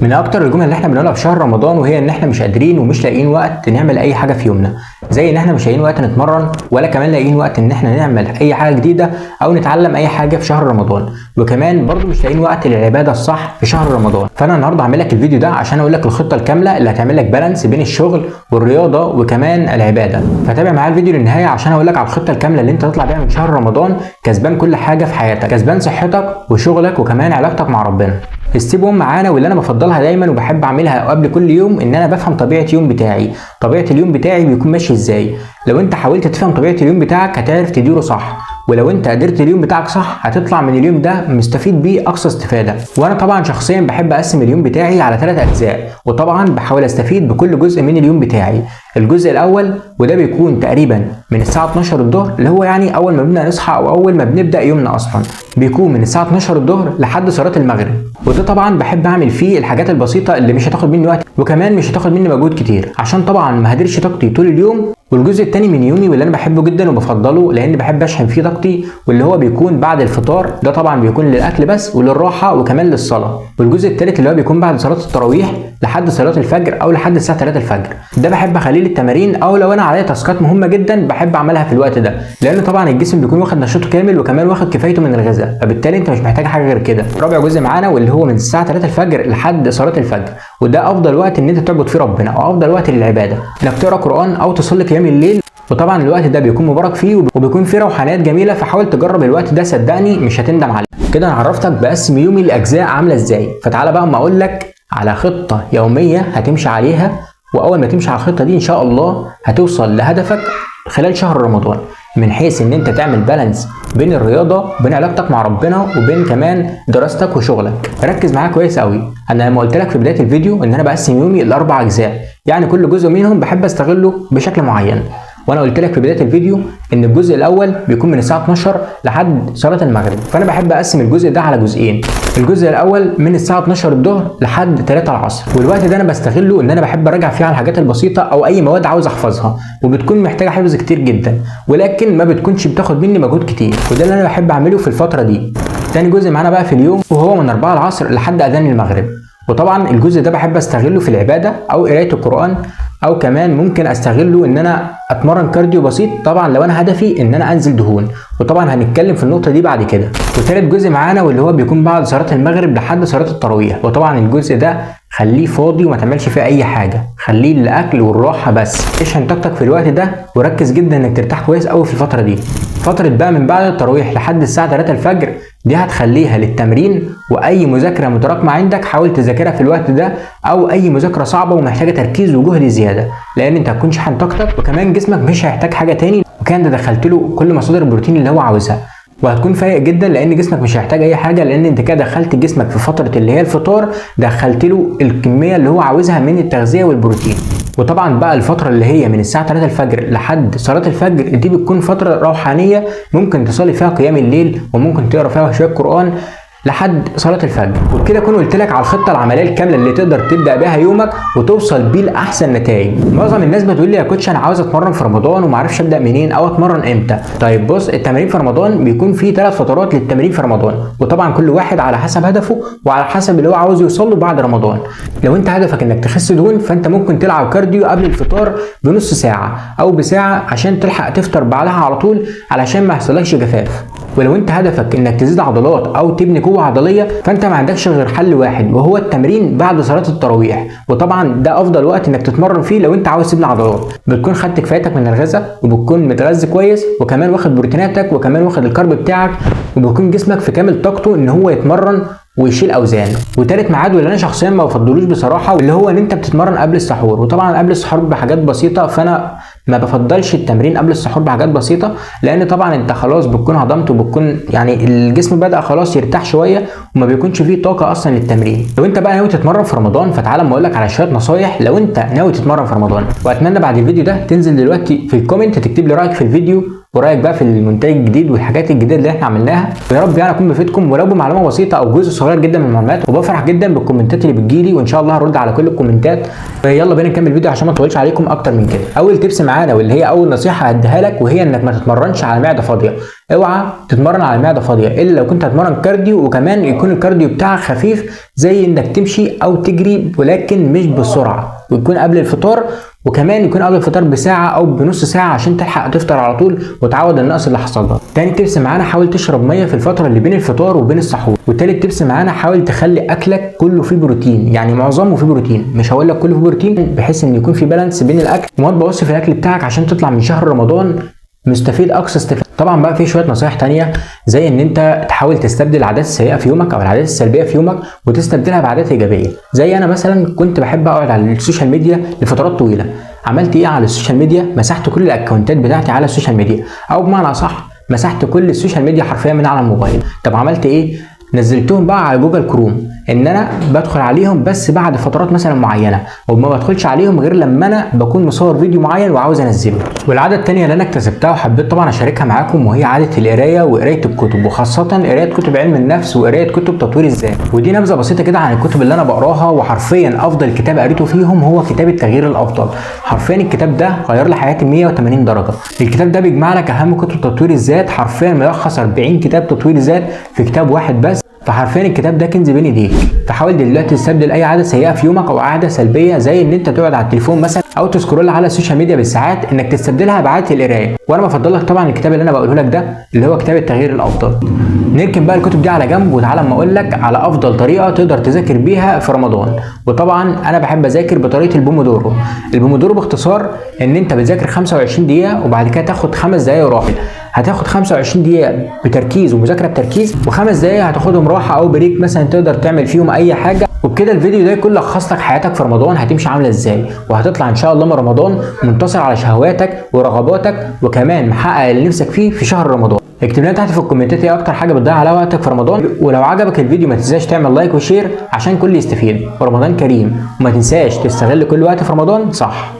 من اكتر الجمل اللي احنا بنقولها في شهر رمضان وهي ان احنا مش قادرين ومش لاقيين وقت نعمل اي حاجه في يومنا، زي ان احنا مش لاقيين وقت نتمرن ولا كمان لاقيين وقت ان احنا نعمل اي حاجه جديده او نتعلم اي حاجه في شهر رمضان، وكمان برضو مش لاقيين وقت للعباده الصح في شهر رمضان. فانا النهارده هعمل لك الفيديو ده عشان اقول لك الخطه الكامله اللي هتعمل لك بالانس بين الشغل والرياضه وكمان العباده. فتابع معايا الفيديو للنهايه عشان اقول لك على الخطه الكامله اللي انت تطلع بيها من شهر رمضان كسبان كل حاجه في حياتك، كسبان صحتك وشغلك وكمان علاقتك مع ربنا. ستيب 1 معانا واللي انا بفضلها دايما وبحب اعملها قبل كل يوم ان انا بفهم طبيعه اليوم بتاعي، طبيعه اليوم بتاعي بيكون ماشي ازاي. لو انت حاولت تفهم طبيعه اليوم بتاعك هتعرف تديره صح، ولو انت قدرت اليوم بتاعك صح هتطلع من اليوم ده مستفيد بيه اقصى استفاده. وانا طبعا شخصيا بحب اقسم اليوم بتاعي على 3 اجزاء، وطبعا بحاول استفيد بكل جزء من اليوم بتاعي. الجزء الاول وده بيكون تقريبا من الساعه 12 الظهر، اللي هو يعني اول ما بنبدا نصحى او اول ما بنبدا يومنا اصلا، بيكون من الساعه 12 الظهر لحد صلاه المغرب. وده طبعا بحب اعمل فيه الحاجات البسيطه اللي مش هتاخد مني وقت وكمان مش هتاخد مني مجهود كتير، عشان طبعا ما هدرش طاقتي طول اليوم. والجزء الثاني من يومي واللي انا بحبه جدا وبفضله لان بحب اشحن فيه طاقتي، واللي هو بيكون بعد الفطار، ده طبعا بيكون للاكل بس وللراحه وكمان للصلاه. والجزء الثالث اللي هو بيكون بعد صلاه التراويح لحد صلاه الفجر او لحد الساعه 3 الفجر، ده بحب اخليه للتمارين او لو انا عليا تاسكات مهمه جدا بحب اعملها في الوقت ده، لان طبعا الجسم بيكون واخد نشاطه كامل وكمان واخد كفايته من الغذاء، فبالتالي انت مش محتاج حاجه غير كده. رابع جزء معانا واللي هو من الساعه 3 الفجر لحد صلاه الفجر، وده افضل وقت ان انت تعبد فيه ربنا او افضل وقت للعباده، انك تقرا قران او تصلي قيام الليل. وطبعا الوقت ده بيكون مبارك فيه وبيكون فيه روحانيات جميله، فحاول تجرب الوقت ده، صدقني مش هتندم عليه. كده انا عرفتك بقسم يومي لاجزاء عامله ازاي، فتعالى بقى اما اقول لك على خطه يوميه هتمشي عليها، واول ما تمشي على الخطه دي ان شاء الله هتوصل لهدفك خلال شهر رمضان، من حيث ان انت تعمل بالانس بين الرياضه وبين علاقتك مع ربنا وبين كمان دراستك وشغلك. ركز معايا كويس قوي، انا لما قلت لك في بدايه الفيديو ان انا بقسم يومي لاربع اجزاء، يعني كل جزء منهم بحب استغله بشكل معين. وانا قلت لك في بدايه الفيديو ان الجزء الاول بيكون من الساعه 12 لحد صلاه المغرب، فانا بحب اقسم الجزء ده على جزئين. الجزء الاول من الساعه 12 الظهر لحد 3 العصر، والوقت ده انا بستغله ان انا بحب اراجع فيه على الحاجات البسيطه او اي مواد عاوز احفظها وبتكون محتاجه حفظ كتير جدا، ولكن ما بتكونش بتاخد مني مجهود كتير، وده اللي انا بحب اعمله في الفتره دي. تاني جزء معانا بقى في اليوم وهو من 4 العصر لحد اذان المغرب، وطبعا الجزء ده بحب استغله في العباده او قرايه القران، او كمان ممكن استغله ان انا اتمرن كارديو بسيط، طبعا لو انا هدفي ان انا انزل دهون، وطبعا هنتكلم في النقطه دي بعد كده. وثالث جزء معانا واللي هو بيكون بعد صلاه المغرب لحد صلاه التراويح، وطبعا الجزء ده خليه فاضي وما تعملش فيه اي حاجه، خليه للاكل والراحه بس. اشحن طاقتك في الوقت ده وركز جدا انك ترتاح كويس قوي في الفتره دي. فتره بقى من بعد التراويح لحد الساعه 3 الفجر دي هتخليها للتمرين، واي مذاكره متراكمه عندك حاول تذاكرها في الوقت ده، او اي مذاكره صعبه ومحتاجه تركيز وجهد زياده، لان انت هتكون شحن طاقتك وكمان جسمك مش هيحتاج حاجه تاني، وكان ده دخلت له كل مصادر البروتين اللي هو عاوزها، وهتكون فايق جدا لان جسمك مش هيحتاج اي حاجه، لان انت كده دخلت جسمك في فتره اللي هي الفطار، دخلت له الكميه اللي هو عاوزها من التغذيه والبروتين. وطبعا بقى الفتره اللي هي من الساعه 3 الفجر لحد صلاه الفجر دي بتكون فتره روحانيه، ممكن تصلي فيها قيام الليل وممكن تقرا فيها شويه قران لحد صلاه الفجر. وبكده اكون قلت لك على الخطه العمليه الكامله اللي تقدر تبدا بيها يومك وتوصل بيه لاحسن نتائج. معظم الناس بتقول لي يا كوتش انا عاوز اتمرن في رمضان وما اعرفش ابدا منين او اتمرن امتى. طيب بص، التمرين في رمضان بيكون فيه 3 فترات للتمرين في رمضان، وطبعا كل واحد على حسب هدفه وعلى حسب اللي هو عاوز يوصل له بعد رمضان. لو انت هدفك انك تخس دهون فانت ممكن تلعب كارديو قبل الفطار بنص ساعه او بساعه عشان تلحق تفطر بعدها على طول علشان ما يحصلكش جفاف. ولو انت هدفك انك تزيد عضلات او تبني قوه عضليه فانت ما عندكش غير حل واحد وهو التمرين بعد صلاه التراويح، وطبعا ده افضل وقت انك تتمرن فيه لو انت عاوز تبني عضلات، بتكون خدت كفايتك من الغذاء وبتكون متغذي كويس وكمان واخد بروتيناتك وكمان واخد الكارب بتاعك، وبيكون جسمك في كامل طاقته ان هو يتمرن ويشيل اوزان. وتالت ميعاد واللي انا شخصيا ما بفضلوش بصراحه واللي هو ان انت بتتمرن قبل السحور، وطبعا قبل السحور بحاجات بسيطه، فانا ما بفضلش التمرين قبل السحور بحاجات بسيطه، لان طبعا انت خلاص بتكون هضمت وبتكون يعني الجسم بدأ خلاص يرتاح شويه وما بيكونش فيه طاقه اصلا للتمرين. لو انت بقى ناوي تتمرن في رمضان فتعالى اما اقول لك على شويه نصايح لو انت ناوي تتمرن في رمضان، واتمنى بعد الفيديو ده تنزل دلوقتي في الكومنت تكتب لي رايك في الفيديو ورايك بقى في المونتاج الجديد والحاجات الجديده اللي احنا عملناها، ويا رب يعني اكون بفيدكم ولو بمعلومه بسيطه او جزء صغير جدا من المعلومات، وبفرح جدا بالكومنتات اللي بتجيلي وان شاء الله هرد على كل الكومنتات. يلا بينا نكمل الفيديو عشان ما اطولش عليكم اكتر من كده. اول تيبس معانا واللي هي اول نصيحه هديها لك وهي انك ما تتمرنش على معده فاضيه، اوعى تتمرن على المعده فاضيه الا لو كنت هتمرن كارديو، وكمان يكون الكارديو بتاعك خفيف زي انك تمشي او تجري ولكن مش بسرعه، ويكون قبل الفطار، وكمان يكون قبل الفطار بساعه او بنص ساعه عشان تلحق تفطر على طول وتعوض النقص اللي حصل لك. تاني تبس معانا حاول تشرب ميه في الفتره اللي بين الفطار وبين السحور. وتالت تبس معانا حاول تخلي اكلك كله فيه بروتين، يعني معظمه فيه بروتين، مش هقول لك كله فيه بروتين، بحيث ان يكون في بالانس بين الاكل، وما تبوظش في الاكل بتاعك عشان تطلع من شهر رمضان مستفيد اقصى استفاده. طبعا بقى في شويه نصايح تانية زي ان انت تحاول تستبدل العادات السيئه في يومك او العادات السلبيه في يومك وتستبدلها بعادات ايجابيه. زي انا مثلا كنت بحب اقعد على السوشيال ميديا لفترات طويله. عملت ايه على السوشيال ميديا؟ مسحت كل الاكونتات بتاعتي على السوشيال ميديا، او بمعنى اصح مسحت كل السوشيال ميديا حرفيا من على الموبايل. طب عملت ايه؟ نزلتهم بقى على جوجل كروم، ان انا بدخل عليهم بس بعد فترات مثلا معينه، وما بدخلش عليهم غير لما انا بكون مصور فيديو معين وعاوز انزله. والعاده الثانيه اللي انا اكتسبتها وحبيت طبعا اشاركها معاكم، وهي عاده القرايه وقرايه الكتب، وخاصه قرايه كتب علم النفس وقرايه كتب تطوير الذات. ودي نبذه بسيطه كده عن الكتب اللي انا بقراها، وحرفيا افضل كتاب قريته فيهم هو كتاب التغيير الافضل. حرفيا الكتاب ده غير لي حياتي 180 درجه. الكتاب ده بيجمع لك اهم كتب تطوير الذات، حرفيا ملخص 40 كتاب تطوير ذات في كتاب واحد بس. فحرفيا الكتاب ده كنز بين ايديك. فحاول دلوقتي تستبدل اي عاده سيئه في يومك او عاده سلبيه زي ان انت تقعد على التليفون مثلا او تسكرول على السوشيال ميديا بالساعات، انك تستبدلها بعاده القرايه. وانا بفضل لك طبعا الكتاب اللي انا بقوله لك ده اللي هو كتاب التغيير الافضل. نركن بقى الكتب دي على جنب وتعالى اما اقول لك على افضل طريقه تقدر تذاكر بيها في رمضان. وطبعا انا بحب اذاكر بطريقه البومودورو. البومودورو باختصار ان انت بتذاكر 25 دقيقه وبعد كده تاخد 5 دقائق راحه. هتاخد 25 دقيقة بتركيز ومذاكرة بتركيز، و5 دقايق هتاخدهم راحة أو بريك مثلا تقدر تعمل فيهم أي حاجة. وبكده الفيديو ده يكون لخص لك حياتك في رمضان هتمشي عاملة ازاي، وهتطلع إن شاء الله من رمضان منتصر على شهواتك ورغباتك، وكمان محقق اللي نفسك فيه في شهر رمضان. اكتب لنا تحت في الكومنتات ايه أكتر حاجة بتضيع عليها وقتك في رمضان، ولو عجبك الفيديو ما تنساش تعمل لايك وشير عشان كل يستفيد. ورمضان كريم، وما تنساش تستغل كل وقت في رمضان صح.